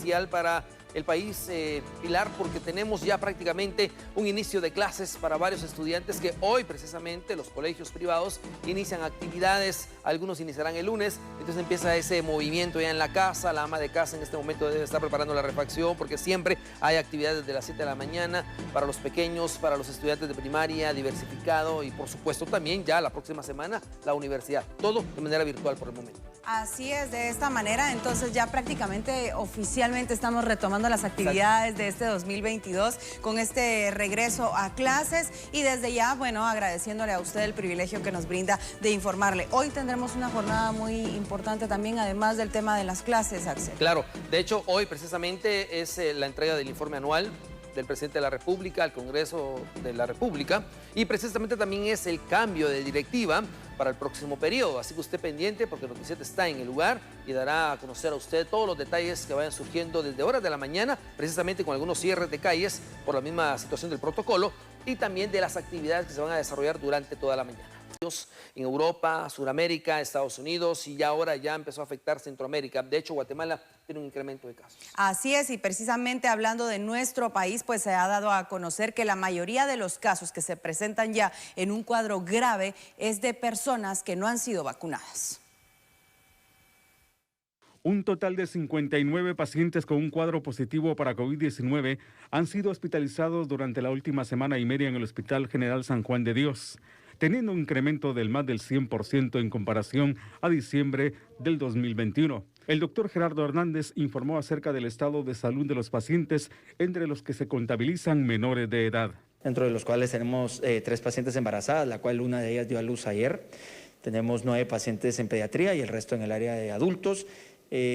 especial para el país, Pilar, porque tenemos ya prácticamente un inicio de clases para varios estudiantes que hoy precisamente los colegios privados inician actividades, algunos iniciarán el lunes, entonces empieza ese movimiento ya en la casa, la ama de casa en este momento debe estar preparando la refacción porque siempre hay actividades desde las 7 de la mañana para los pequeños, para los estudiantes de primaria, diversificado y por supuesto también ya la próxima semana la universidad, todo de manera virtual por el momento. Así es, de esta manera entonces ya prácticamente oficialmente estamos retomando las actividades de este 2022 con este regreso a clases y desde ya, bueno, agradeciéndole a usted el privilegio que nos brinda de informarle. Hoy tendremos una jornada muy importante también, además del tema de las clases, Axel. Claro, de hecho hoy precisamente es la entrega del informe anual del presidente de la República al Congreso de la República y precisamente también es el cambio de directiva para el próximo periodo, así que usted pendiente porque el noticiero está en el lugar y dará a conocer a usted todos los detalles que vayan surgiendo desde horas de la mañana, precisamente con algunos cierres de calles por la misma situación del protocolo y también de las actividades que se van a desarrollar durante toda la mañana. En Europa, Sudamérica, Estados Unidos y ya ahora ya empezó a afectar Centroamérica. De hecho, Guatemala tiene un incremento de casos. Así es, y precisamente hablando de nuestro país, pues se ha dado a conocer que la mayoría de los casos que se presentan ya en un cuadro grave es de personas que no han sido vacunadas. Un total de 59 pacientes con un cuadro positivo para COVID-19 han sido hospitalizados durante la última semana y media en el Hospital General San Juan de Dios, teniendo un incremento del más del 100% en comparación a diciembre del 2021. El doctor Gerardo Hernández informó acerca del estado de salud de los pacientes, entre los que se contabilizan menores de edad. Dentro de los cuales tenemos 3 pacientes embarazadas, la cual una de ellas dio a luz ayer. Tenemos 9 pacientes en pediatría y el resto en el área de adultos.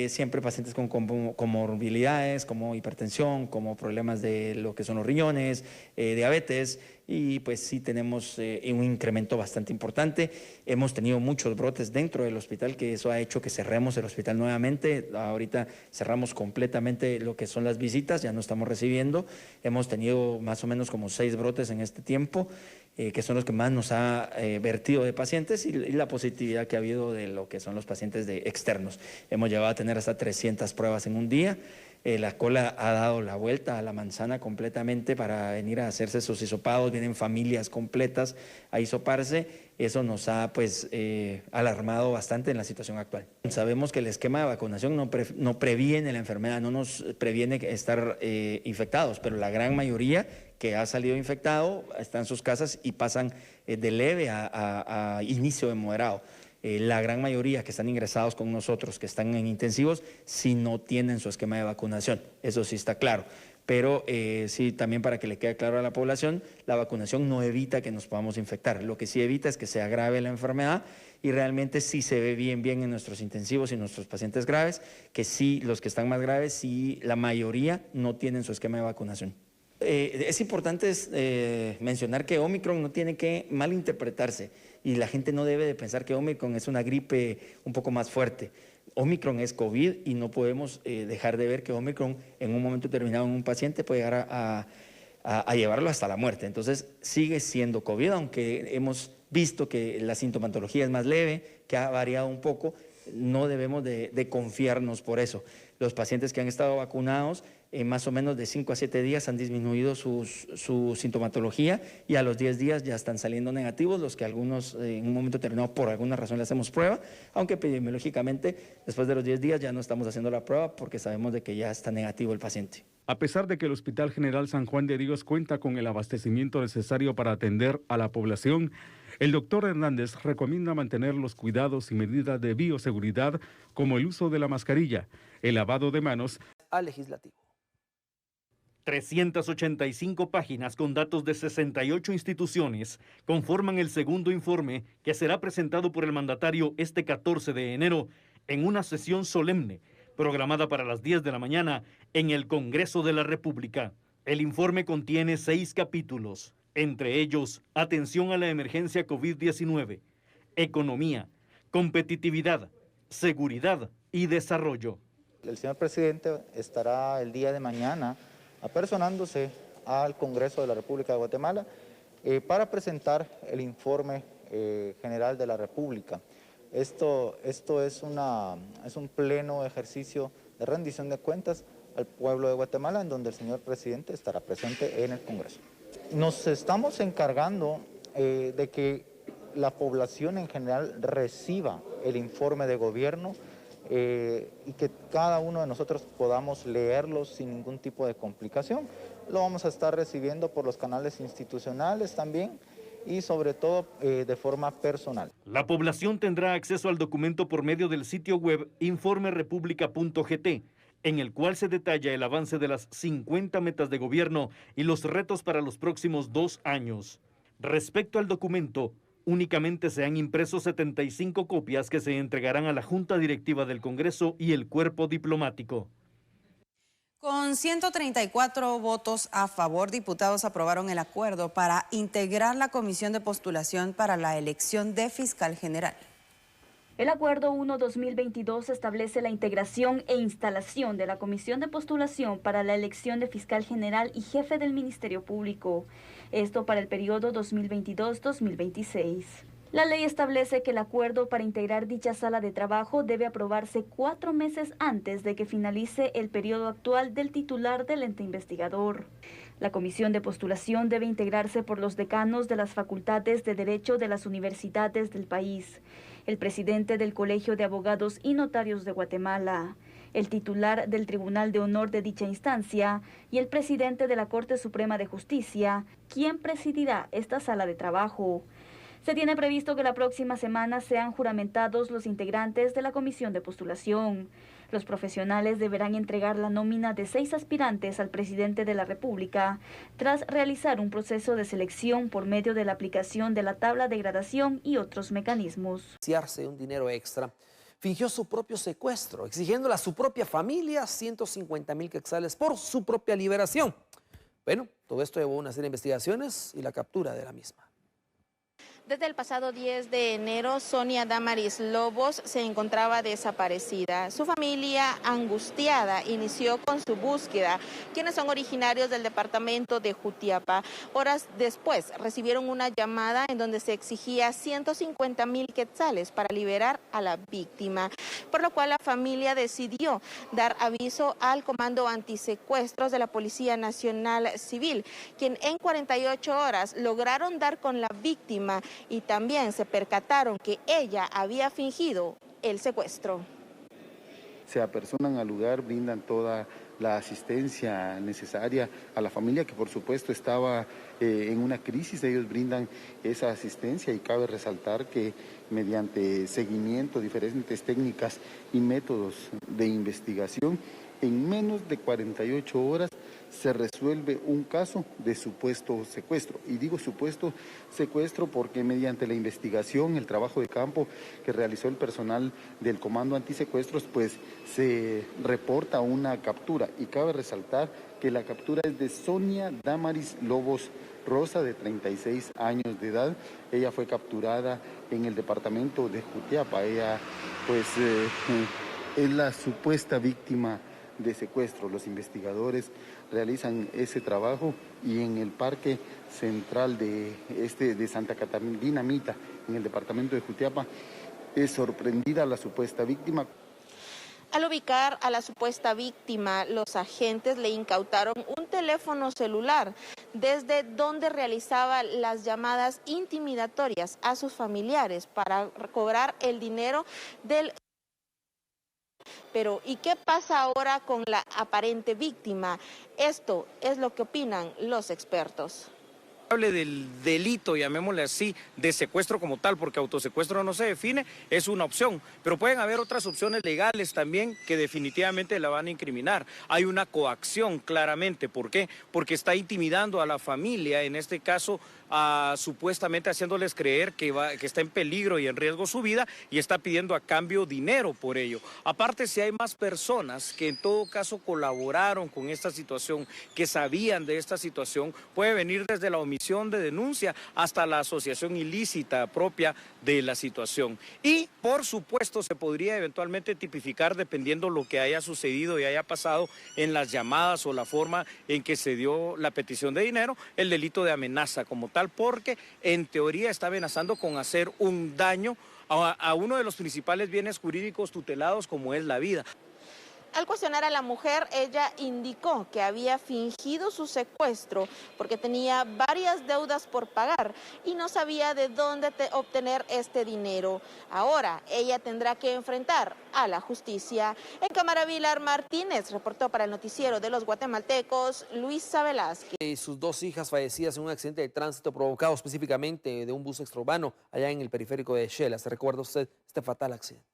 Siempre pacientes con comorbilidades, como hipertensión, como problemas de lo que son los riñones, diabetes, y pues sí tenemos un incremento bastante importante. Hemos tenido muchos brotes dentro del hospital, que eso ha hecho que cerremos el hospital nuevamente. Ahorita cerramos completamente lo que son las visitas, ya no estamos recibiendo. Hemos tenido más o menos como 6 brotes en este tiempo, que son los que más nos ha vertido de pacientes y la positividad que ha habido de lo que son los pacientes externos. Hemos llegado a tener hasta 300 pruebas en un día. La cola ha dado la vuelta a la manzana completamente para venir a hacerse sus hisopados, vienen familias completas a hisoparse. Eso nos ha pues alarmado bastante en la situación actual. Sabemos que el esquema de vacunación no previene la enfermedad, no nos previene estar infectados, pero la gran mayoría que ha salido infectado está en sus casas y pasan de leve a inicio de moderado. La gran mayoría que están ingresados con nosotros, que están en intensivos, sí no tienen su esquema de vacunación, eso sí está claro. Pero sí, también para que le quede claro a la población, la vacunación no evita que nos podamos infectar. Lo que sí evita es que se agrave la enfermedad y realmente sí se ve bien en nuestros intensivos y nuestros pacientes graves, que sí, los que están más graves, sí, la mayoría no tienen su esquema de vacunación. Es importante mencionar que Omicron no tiene que malinterpretarse y la gente no debe de pensar que Omicron es una gripe un poco más fuerte. Omicron es COVID y no podemos dejar de ver que Omicron en un momento determinado en un paciente puede llegar a llevarlo hasta la muerte. Entonces sigue siendo COVID, aunque hemos visto que la sintomatología es más leve, que ha variado un poco, no debemos de confiarnos por eso. Los pacientes que han estado vacunados en más o menos de 5 a 7 días han disminuido su sintomatología y a los 10 días ya están saliendo negativos, los que algunos en un momento determinado por alguna razón le hacemos prueba, aunque epidemiológicamente después de los 10 días ya no estamos haciendo la prueba porque sabemos de que ya está negativo el paciente. A pesar de que el Hospital General San Juan de Dios cuenta con el abastecimiento necesario para atender a la población, el doctor Hernández recomienda mantener los cuidados y medidas de bioseguridad como el uso de la mascarilla, el lavado de manos. Al legislativo. 385 páginas con datos de 68 instituciones conforman el segundo informe que será presentado por el mandatario este 14 de enero en una sesión solemne programada para las 10 de la mañana en el Congreso de la República. El informe contiene 6 capítulos, entre ellos atención a la emergencia COVID-19, economía, competitividad, seguridad y desarrollo. El señor presidente estará el día de mañana apersonándose al Congreso de la República de Guatemala para presentar el informe general de la República. Esto es un pleno ejercicio de rendición de cuentas al pueblo de Guatemala, en donde el señor presidente estará presente en el Congreso. Nos estamos encargando de que la población en general reciba el informe de gobierno y que cada uno de nosotros podamos leerlo sin ningún tipo de complicación. Lo vamos a estar recibiendo por los canales institucionales también y sobre todo de forma personal. La población tendrá acceso al documento por medio del sitio web informerepublica.gt, en el cual se detalla el avance de las 50 metas de gobierno y los retos para los próximos 2 años. Respecto al documento, únicamente se han impreso 75 copias que se entregarán a la Junta Directiva del Congreso y el cuerpo diplomático. Con 134 votos a favor, diputados aprobaron el acuerdo para integrar la comisión de postulación para la elección de fiscal general. El Acuerdo 1-2022 establece la integración e instalación de la comisión de postulación para la elección de fiscal general y jefe del Ministerio Público. Esto para el periodo 2022-2026. La ley establece que el acuerdo para integrar dicha sala de trabajo debe aprobarse 4 meses antes de que finalice el periodo actual del titular del ente investigador. La comisión de postulación debe integrarse por los decanos de las facultades de Derecho de las universidades del país, el presidente del Colegio de Abogados y Notarios de Guatemala, el titular del Tribunal de Honor de dicha instancia y el presidente de la Corte Suprema de Justicia, quien presidirá esta sala de trabajo. Se tiene previsto que la próxima semana sean juramentados los integrantes de la comisión de postulación. Los profesionales deberán entregar la nómina de 6 aspirantes al presidente de la República, tras realizar un proceso de selección por medio de la aplicación de la tabla de gradación y otros mecanismos. Un dinero extra, fingió su propio secuestro, exigiéndole a su propia familia 150,000 quetzales por su propia liberación. Bueno, todo esto llevó a una serie de investigaciones y la captura de la misma. Desde el pasado 10 de enero, Sonia Damaris Lobos se encontraba desaparecida. Su familia, angustiada, inició con su búsqueda, quienes son originarios del departamento de Jutiapa. Horas después recibieron una llamada en donde se exigía 150,000 quetzales para liberar a la víctima, por lo cual la familia decidió dar aviso al Comando Antisecuestros de la Policía Nacional Civil, quien en 48 horas lograron dar con la víctima y también se percataron que ella había fingido el secuestro. Se apersonan al lugar, brindan toda la asistencia necesaria a la familia, que por supuesto estaba en una crisis. Ellos brindan esa asistencia y cabe resaltar que mediante seguimiento, diferentes técnicas y métodos de investigación, en menos de 48 horas se resuelve un caso de supuesto secuestro. Y digo supuesto secuestro porque mediante la investigación, el trabajo de campo que realizó el personal del Comando Antisecuestros, pues se reporta una captura. Y cabe resaltar que la captura es de Sonia Damaris Lobos Rosa, de 36 años de edad. Ella fue capturada en el departamento de Jutiapa. Ella pues es la supuesta víctima de secuestro. Los investigadores realizan ese trabajo y en el Parque Central de Santa Catarina Mita, en el departamento de Jutiapa, es sorprendida la supuesta víctima. Al ubicar a la supuesta víctima, los agentes le incautaron un teléfono celular desde donde realizaba las llamadas intimidatorias a sus familiares para cobrar el dinero del... Pero, ¿y qué pasa ahora con la aparente víctima? Esto es lo que opinan los expertos. Hable del delito, llamémosle así, de secuestro como tal, porque autosecuestro no se define, es una opción, pero pueden haber otras opciones legales también que definitivamente la van a incriminar. Hay una coacción claramente, ¿por qué? Porque está intimidando a la familia, en este caso supuestamente haciéndoles creer que está en peligro y en riesgo su vida y está pidiendo a cambio dinero por ello. Aparte, si hay más personas que en todo caso colaboraron con esta situación, que sabían de esta situación, puede venir desde la omisión de denuncia hasta la asociación ilícita propia de la situación. Y por supuesto se podría eventualmente tipificar, dependiendo lo que haya sucedido y haya pasado en las llamadas o la forma en que se dio la petición de dinero, el delito de amenaza como tal, porque en teoría está amenazando con hacer un daño a uno de los principales bienes jurídicos tutelados, como es la vida. Al cuestionar a la mujer, ella indicó que había fingido su secuestro porque tenía varias deudas por pagar y no sabía de dónde obtener este dinero. Ahora ella tendrá que enfrentar a la justicia. En Cámara, Vilar Martínez reportó para el noticiero de los guatemaltecos, Luisa Velázquez. Y sus dos hijas fallecidas en un accidente de tránsito provocado específicamente de un bus extraurbano allá en el periférico de Shela. ¿Se recuerda usted este fatal accidente?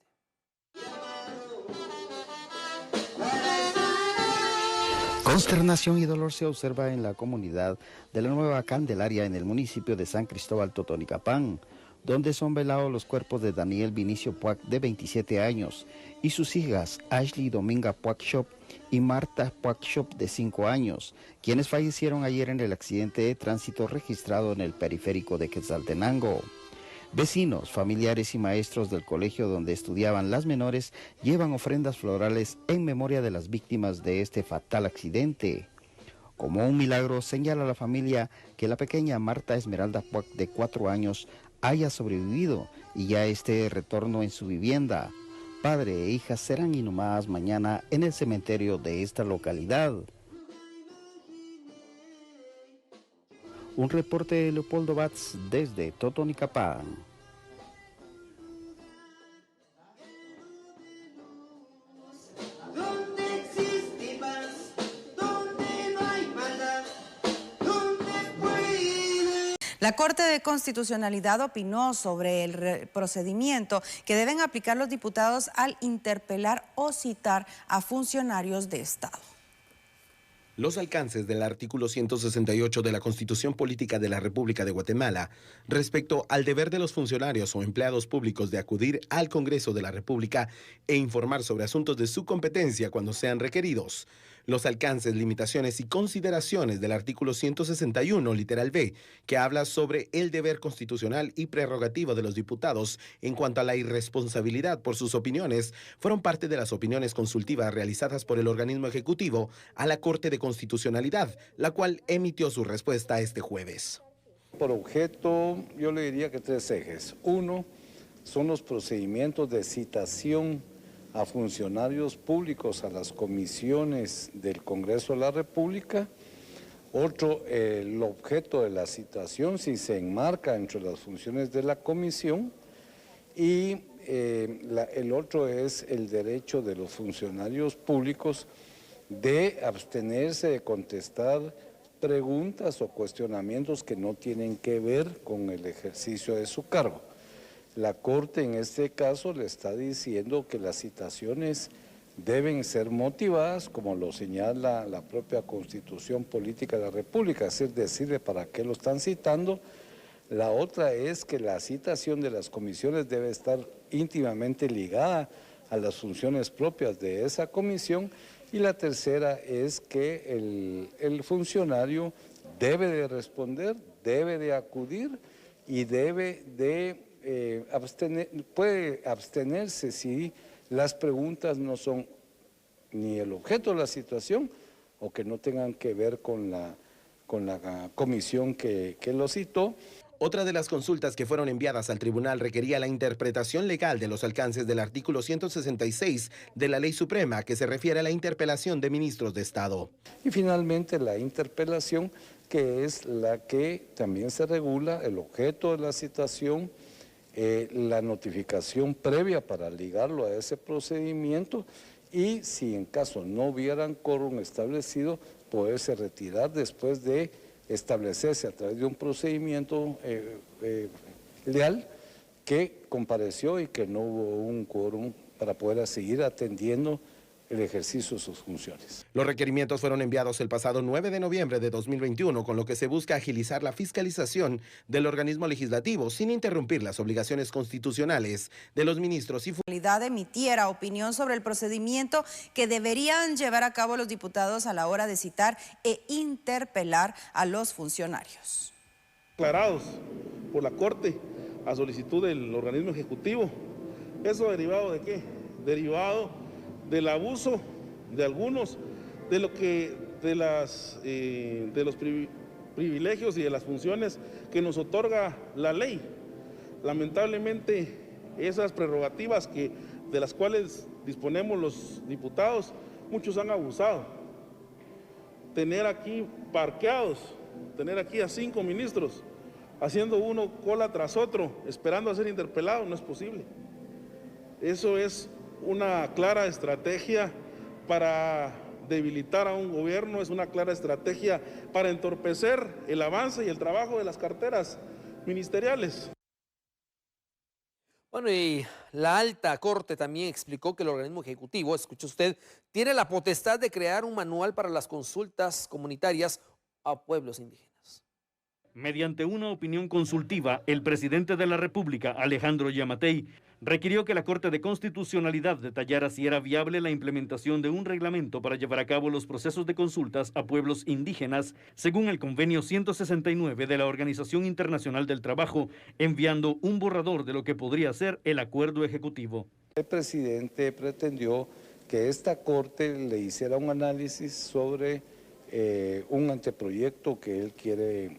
Consternación y dolor se observa en la comunidad de la Nueva Candelaria en el municipio de San Cristóbal Totonicapán, donde son velados los cuerpos de Daniel Vinicio Puac, de 27 años, y sus hijas Ashley Dominga Puacshop y Marta Puacshop, de 5 años, quienes fallecieron ayer en el accidente de tránsito registrado en el periférico de Quetzaltenango. Vecinos, familiares y maestros del colegio donde estudiaban las menores llevan ofrendas florales en memoria de las víctimas de este fatal accidente. Como un milagro, señala la familia que la pequeña Marta Esmeralda Puac, de 4 años, haya sobrevivido y ya esté de retorno en su vivienda. Padre e hija serán inhumadas mañana en el cementerio de esta localidad. Un reporte de Leopoldo Batz desde Totonicapán. La Corte de Constitucionalidad opinó sobre el procedimiento que deben aplicar los diputados al interpelar o citar a funcionarios de Estado. Los alcances del artículo 168 de la Constitución Política de la República de Guatemala respecto al deber de los funcionarios o empleados públicos de acudir al Congreso de la República e informar sobre asuntos de su competencia cuando sean requeridos. Los alcances, limitaciones y consideraciones del artículo 161, literal B, que habla sobre el deber constitucional y prerrogativo de los diputados en cuanto a la irresponsabilidad por sus opiniones, fueron parte de las opiniones consultivas realizadas por el organismo ejecutivo a la Corte de Constitucionalidad, la cual emitió su respuesta este jueves. Por objeto, yo le diría que 3 ejes. Uno, son los procedimientos de citación a funcionarios públicos a las comisiones del Congreso de la República. Otro, el objeto de la citación, si se enmarca entre las funciones de la comisión. Y el otro es el derecho de los funcionarios públicos de abstenerse de contestar preguntas o cuestionamientos que no tienen que ver con el ejercicio de su cargo. La Corte en este caso le está diciendo que las citaciones deben ser motivadas, como lo señala la propia Constitución Política de la República, es decir, decirle para qué lo están citando. La otra es que la citación de las comisiones debe estar íntimamente ligada a las funciones propias de esa comisión. Y la tercera es que el funcionario debe de responder, debe de acudir y debe de puede abstenerse si las preguntas no son ni el objeto de la situación o que no tengan que ver con la comisión que lo citó. Otra de las consultas que fueron enviadas al tribunal requería la interpretación legal de los alcances del artículo 166 de la Ley Suprema, que se refiere a la interpelación de ministros de Estado. Y finalmente la interpelación, que es la que también se regula, el objeto de la citación, la notificación previa para ligarlo a ese procedimiento y si en caso no hubieran quórum establecido, poderse retirar después de establecerse a través de un procedimiento leal que compareció y que no hubo un quórum para poder seguir atendiendo el ejercicio de sus funciones. Los requerimientos fueron enviados el pasado 9 de noviembre de 2021, con lo que se busca agilizar la fiscalización del organismo legislativo sin interrumpir las obligaciones constitucionales de los ministros y funcionarios. Emitiera opinión sobre el procedimiento que deberían llevar a cabo los diputados a la hora de citar e interpelar a los funcionarios. Aclarados por la Corte a solicitud del organismo ejecutivo. ¿Eso derivado de qué? Derivado del abuso de algunos, de los privilegios y de las funciones que nos otorga la ley. Lamentablemente, esas prerrogativas de las cuales disponemos los diputados muchos han abusado. Tener aquí parqueados, tener aquí a 5 ministros, haciendo uno cola tras otro, esperando a ser interpelado, no es posible. Eso es una clara estrategia para debilitar a un gobierno, es una clara estrategia para entorpecer el avance y el trabajo de las carteras ministeriales. Bueno, y la alta corte también explicó que el organismo ejecutivo, escuche usted, tiene la potestad de crear un manual para las consultas comunitarias a pueblos indígenas. Mediante una opinión consultiva, el presidente de la República, Alejandro Yamatei, requirió que la Corte de Constitucionalidad detallara si era viable la implementación de un reglamento para llevar a cabo los procesos de consultas a pueblos indígenas, según el convenio 169 de la Organización Internacional del Trabajo, enviando un borrador de lo que podría ser el acuerdo ejecutivo. El presidente pretendió que esta Corte le hiciera un análisis sobre un anteproyecto que él quiere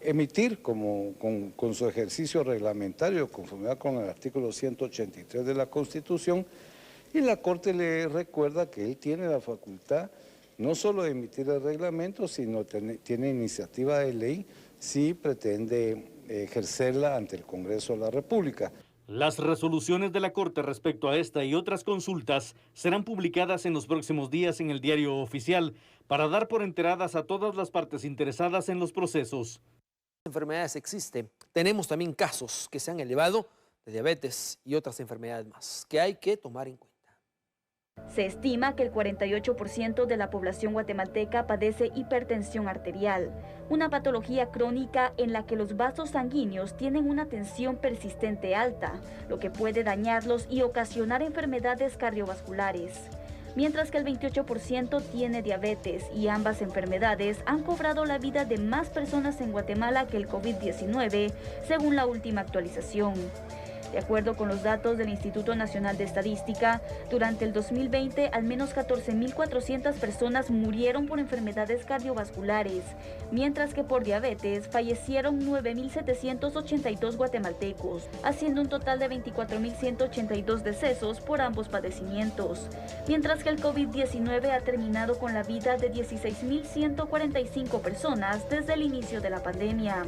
emitir con su ejercicio reglamentario, conformidad con el artículo 183 de la Constitución, y la Corte le recuerda que él tiene la facultad no solo de emitir el reglamento, sino tiene iniciativa de ley si pretende ejercerla ante el Congreso de la República. Las resoluciones de la Corte respecto a esta y otras consultas serán publicadas en los próximos días en el Diario Oficial para dar por enteradas a todas las partes interesadas en los procesos. Enfermedades existen. Tenemos también casos que se han elevado de diabetes y otras enfermedades más que hay que tomar en cuenta. Se estima que el 48% de la población guatemalteca padece hipertensión arterial, una patología crónica en la que los vasos sanguíneos tienen una tensión persistente alta, lo que puede dañarlos y ocasionar enfermedades cardiovasculares. Mientras que el 28% tiene diabetes y ambas enfermedades han cobrado la vida de más personas en Guatemala que el COVID-19, según la última actualización. De acuerdo con los datos del Instituto Nacional de Estadística, durante el 2020 al menos 14.400 personas murieron por enfermedades cardiovasculares, mientras que por diabetes fallecieron 9.782 guatemaltecos, haciendo un total de 24.182 decesos por ambos padecimientos, mientras que el COVID-19 ha terminado con la vida de 16.145 personas desde el inicio de la pandemia.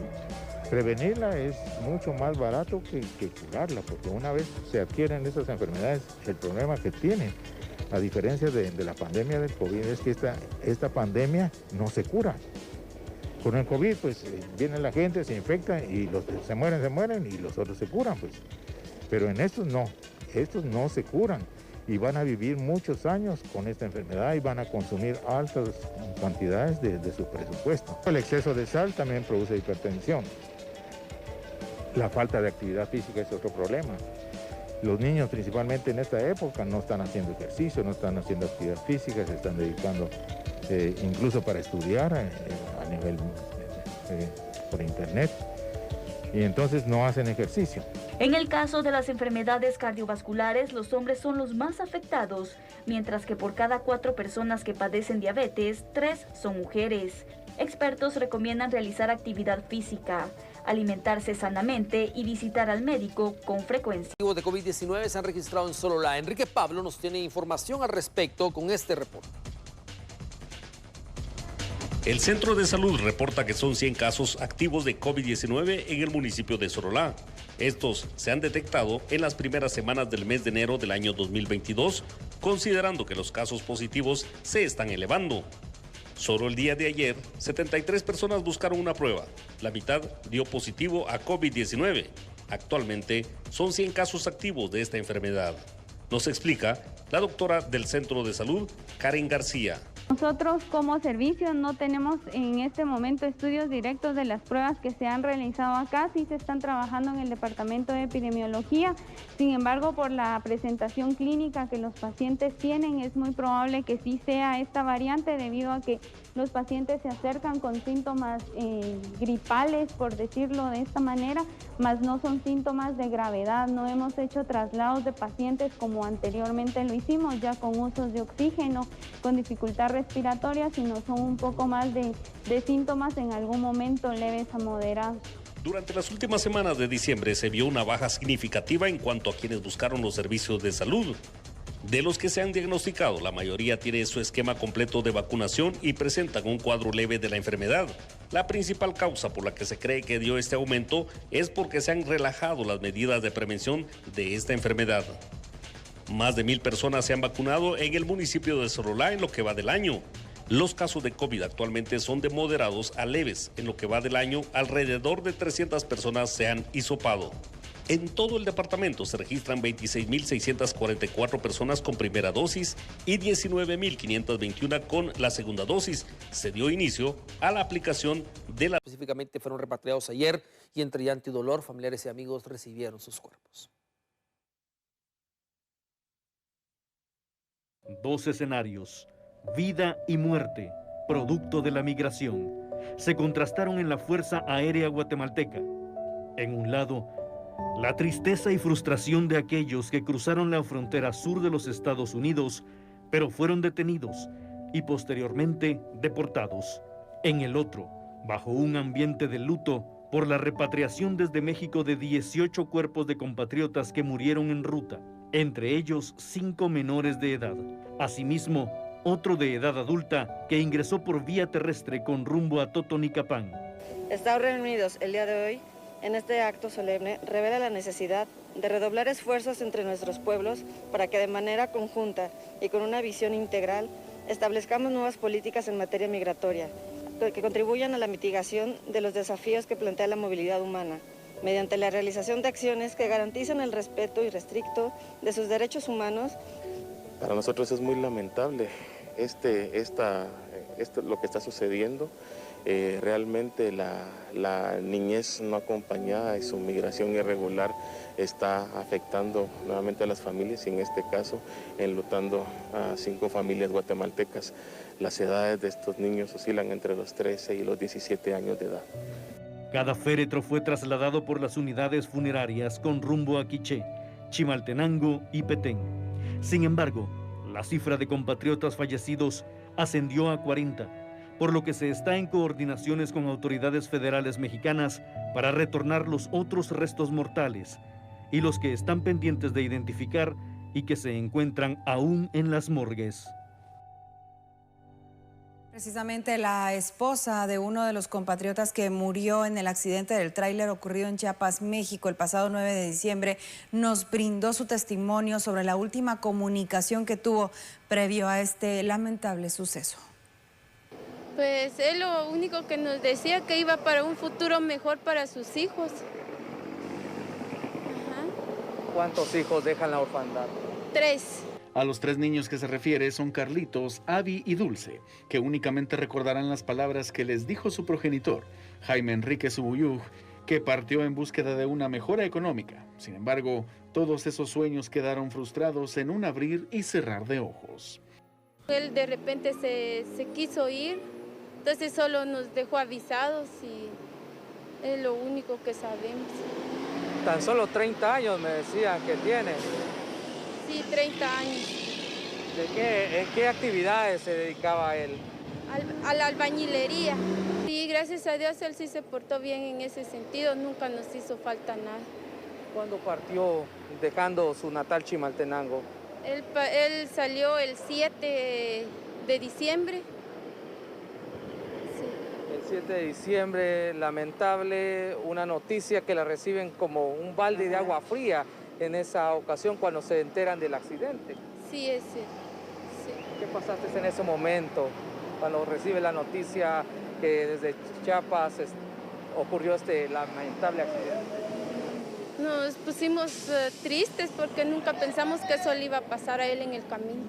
Prevenirla es mucho más barato que curarla, porque una vez se adquieren esas enfermedades, el problema que tienen, a diferencia de la pandemia del COVID, es que esta pandemia no se cura. Con el COVID, pues viene la gente, se infecta y los que se mueren y los otros se curan, pues. Pero en estos no se curan y van a vivir muchos años con esta enfermedad y van a consumir altas cantidades de su presupuesto. El exceso de sal también produce hipertensión. La falta de actividad física es otro problema. Los niños, principalmente en esta época, no están haciendo ejercicio, no están haciendo actividad física, se están dedicando incluso para estudiar a nivel por internet, y entonces no hacen ejercicio. En el caso de las enfermedades cardiovasculares, los hombres son los más afectados, mientras que por cada 4 personas que padecen diabetes, 3 son mujeres. Expertos recomiendan realizar actividad física, alimentarse sanamente y visitar al médico con frecuencia. Los casos de COVID-19 se han registrado en Sololá. Enrique Pablo nos tiene información al respecto con este reporte. El Centro de Salud reporta que son 100 casos activos de COVID-19 en el municipio de Sololá. Estos se han detectado en las primeras semanas del mes de enero del año 2022, considerando que los casos positivos se están elevando. Solo el día de ayer, 73 personas buscaron una prueba. La mitad dio positivo a COVID-19. Actualmente son 100 casos activos de esta enfermedad. Nos explica la doctora del Centro de Salud, Karen García. Nosotros como servicio no tenemos en este momento estudios directos de las pruebas que se han realizado acá, sí se están trabajando en el departamento de epidemiología, sin embargo por la presentación clínica que los pacientes tienen es muy probable que sí sea esta variante debido a que los pacientes se acercan con síntomas gripales, por decirlo de esta manera, mas no son síntomas de gravedad. No hemos hecho traslados de pacientes como anteriormente lo hicimos, ya con usos de oxígeno, con dificultad respiratoria, sino son un poco más de síntomas en algún momento leves a moderados. Durante las últimas semanas de diciembre se vio una baja significativa en cuanto a quienes buscaron los servicios de salud. De los que se han diagnosticado, la mayoría tiene su esquema completo de vacunación y presentan un cuadro leve de la enfermedad. La principal causa por la que se cree que dio este aumento es porque se han relajado las medidas de prevención de esta enfermedad. Más de 1,000 personas se han vacunado en el municipio de Sorolá en lo que va del año. Los casos de COVID actualmente son de moderados a leves. En lo que va del año, alrededor de 300 personas se han hisopado. En todo el departamento se registran 26.644 personas con primera dosis y 19.521 con la segunda dosis. Se dio inicio a la aplicación de la... Específicamente fueron repatriados ayer y entre llanto y dolor, familiares y amigos recibieron sus cuerpos. 2 escenarios, vida y muerte, producto de la migración, se contrastaron en la Fuerza Aérea Guatemalteca. En un lado, la tristeza y frustración de aquellos que cruzaron la frontera sur de los Estados Unidos, pero fueron detenidos y posteriormente deportados. En el otro, bajo un ambiente de luto por la repatriación desde México de 18 cuerpos de compatriotas que murieron en ruta, entre ellos 5 menores de edad. Asimismo, otro de edad adulta que ingresó por vía terrestre con rumbo a Totonicapán. Estados reunidos el día de hoy en este acto solemne revela la necesidad de redoblar esfuerzos entre nuestros pueblos para que de manera conjunta y con una visión integral establezcamos nuevas políticas en materia migratoria que contribuyan a la mitigación de los desafíos que plantea la movilidad humana, mediante la realización de acciones que garanticen el respeto irrestricto de sus derechos humanos. Para nosotros es muy lamentable lo que está sucediendo. Realmente la niñez no acompañada y su migración irregular está afectando nuevamente a las familias y en este caso enlutando a 5 familias guatemaltecas. Las edades de estos niños oscilan entre los 13 y los 17 años de edad. Cada féretro fue trasladado por las unidades funerarias con rumbo a Quiché, Chimaltenango y Petén. Sin embargo, la cifra de compatriotas fallecidos ascendió a 40, por lo que se está en coordinaciones con autoridades federales mexicanas para retornar los otros restos mortales y los que están pendientes de identificar y que se encuentran aún en las morgues. Precisamente la esposa de uno de los compatriotas que murió en el accidente del tráiler ocurrido en Chiapas, México, el pasado 9 de diciembre, nos brindó su testimonio sobre la última comunicación que tuvo previo a este lamentable suceso. Pues él lo único que nos decía que iba para un futuro mejor para sus hijos. Ajá. ¿Cuántos hijos dejan la orfandad? 3. A los 3 niños que se refiere son Carlitos, Abby y Dulce, que únicamente recordarán las palabras que les dijo su progenitor, Jaime Enrique Subuyuj, que partió en búsqueda de una mejora económica. Sin embargo, todos esos sueños quedaron frustrados en un abrir y cerrar de ojos. Él de repente se quiso ir, entonces solo nos dejó avisados y es lo único que sabemos. Tan solo 30 años me decían que tiene. Sí, 30 años. ¿En qué actividades se dedicaba él? A la albañilería. Sí, gracias a Dios él sí se portó bien en ese sentido, nunca nos hizo falta nada. ¿Cuándo partió dejando su natal Chimaltenango? Él salió el 7 de diciembre. Sí. El 7 de diciembre, lamentable, una noticia que la reciben como un balde de agua fría en esa ocasión cuando se enteran del accidente. Sí, es cierto. Sí. ¿Qué pasaste en ese momento cuando recibe la noticia que desde Chiapas ocurrió este lamentable accidente? Nos pusimos tristes porque nunca pensamos que eso le iba a pasar a él en el camino.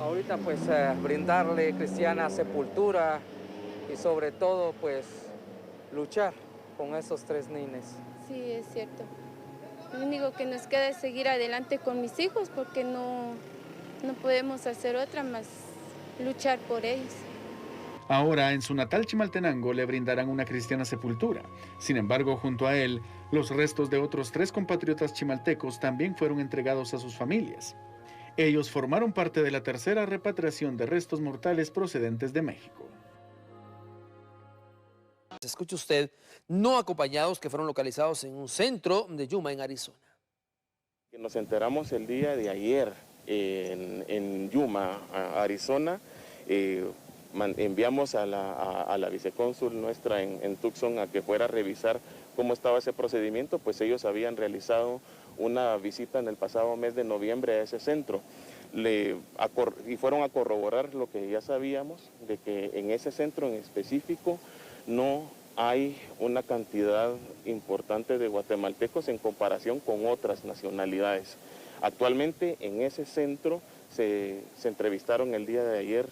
Ahorita pues brindarle cristiana sepultura y sobre todo pues luchar con esos 3 niños. Sí, es cierto. Lo único que nos queda es seguir adelante con mis hijos porque no podemos hacer otra más luchar por ellos. Ahora, en su natal Chimaltenango le brindarán una cristiana sepultura. Sin embargo, junto a él, los restos de otros 3 compatriotas chimaltecos también fueron entregados a sus familias. Ellos formaron parte de la tercera repatriación de restos mortales procedentes de México. Escuche usted, no acompañados, que fueron localizados en un centro de Yuma, en Arizona. Nos enteramos el día de ayer en Yuma, Arizona. Enviamos a la vicecónsul nuestra en Tucson a que fuera a revisar cómo estaba ese procedimiento, pues ellos habían realizado una visita en el pasado mes de noviembre a ese centro. Y fueron a corroborar lo que ya sabíamos, de que en ese centro en específico no hay una cantidad importante de guatemaltecos en comparación con otras nacionalidades. Actualmente en ese centro se entrevistaron el día de ayer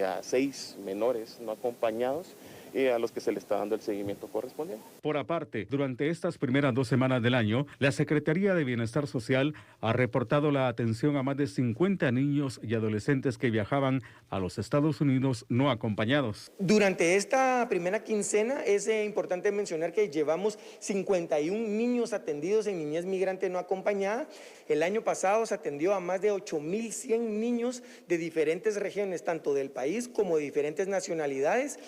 a 6 menores no acompañados, a los que se le está dando el seguimiento correspondiente. Por aparte, durante estas primeras 2 semanas del año, la Secretaría de Bienestar Social ha reportado la atención a más de 50 niños y adolescentes que viajaban a los Estados Unidos no acompañados. Durante esta primera quincena es importante mencionar que llevamos 51 niños atendidos en niñez migrante no acompañada. El año pasado se atendió a más de 8.100 niños de diferentes regiones, tanto del país como de diferentes nacionalidades.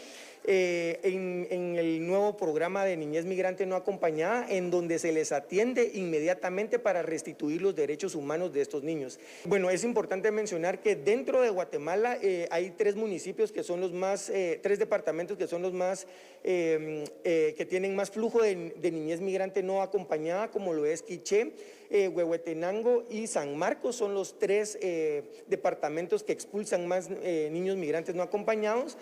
En el nuevo programa de niñez migrante no acompañada, en donde se les atiende inmediatamente para restituir los derechos humanos de estos niños. Bueno, es importante mencionar que dentro de Guatemala hay 3 municipios que son los más, 3 departamentos que son los más, que tienen más flujo de niñez migrante no acompañada, como lo es Quiché, Huehuetenango y San Marcos. Son los 3 departamentos que expulsan más niños migrantes no acompañados.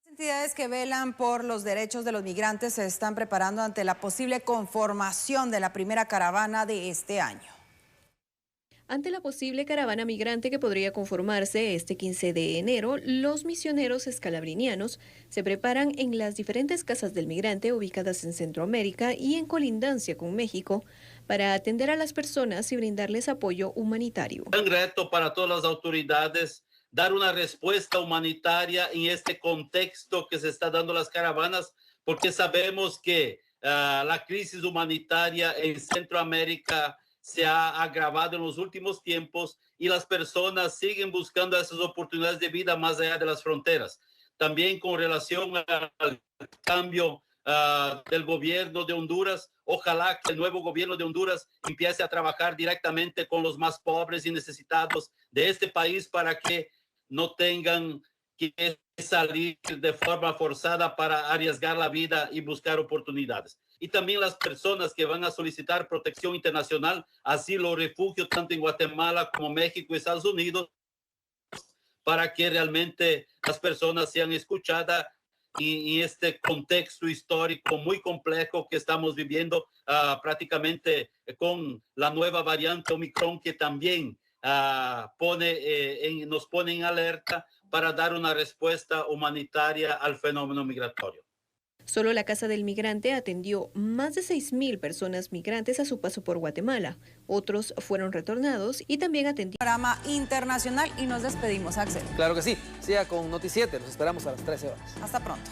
Entidades que velan por los derechos de los migrantes se están preparando ante la posible conformación de la primera caravana de este año. Ante la posible caravana migrante que podría conformarse este 15 de enero, los misioneros escalabrinianos se preparan en las diferentes casas del migrante ubicadas en Centroamérica y en colindancia con México para atender a las personas y brindarles apoyo humanitario. Un reto para todas las autoridades dar una respuesta humanitaria en este contexto que se está dando las caravanas, porque sabemos que la crisis humanitaria en Centroamérica se ha agravado en los últimos tiempos y las personas siguen buscando esas oportunidades de vida más allá de las fronteras. También con relación al cambio del gobierno de Honduras, ojalá que el nuevo gobierno de Honduras empiece a trabajar directamente con los más pobres y necesitados de este país para que no tengan que salir de forma forzada para arriesgar la vida y buscar oportunidades. Y también las personas que van a solicitar protección internacional, asilo o refugio, tanto en Guatemala como México y Estados Unidos, para que realmente las personas sean escuchadas y este contexto histórico muy complejo que estamos viviendo prácticamente con la nueva variante Omicron, que también nos pone en alerta para dar una respuesta humanitaria al fenómeno migratorio. Solo la Casa del Migrante atendió más de 6.000 personas migrantes a su paso por Guatemala. Otros fueron retornados y también atendió. Programa internacional y nos despedimos, Axel. Claro que sí. Siga con Noti 7. Nos esperamos a las 13 horas. Hasta pronto.